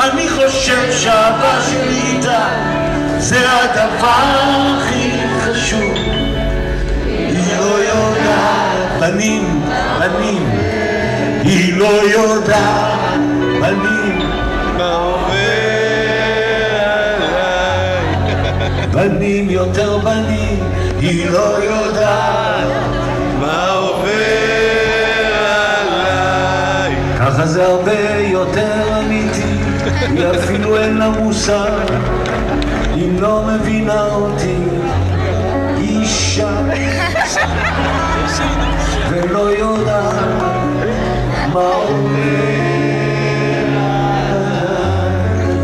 אני חושב שהאהבה שלי איתה זה הדבר הכי חשוב. היא לא יודעת, בנים, בנים, היא לא יודעת, בנים, מה עובר עליי, בנים יותר בנים, היא לא יודעת מה עובר עליי. ככה זה הרבה יותר אמיתי, היא אפילו אין לה מושג, אם לא מבינה אותי, אישה ולא יודעת מה אומר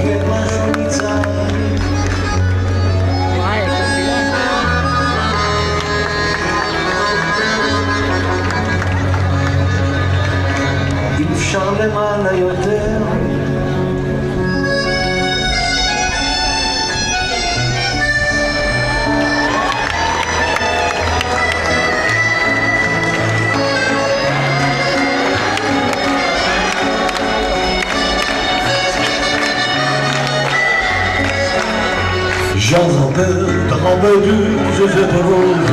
כמשהו מצער. אם אפשר למעלה יותר J'en rappelle dans mes deux, je te rose.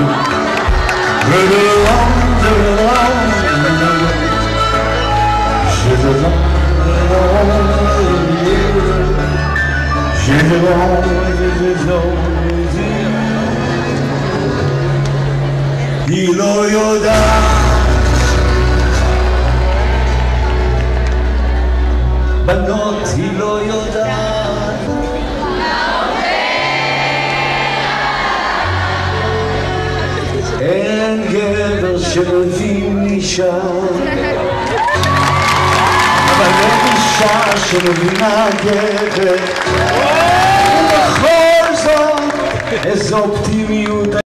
Je te rends, je te rends. Je te rends, je te rends, je te rends. היא לא יודעת, בנות היא לא יודעת. אין גבר שמבין אישה, אבל אין אישה שמבינה גבר. ובכל זאת איזו אופטימיות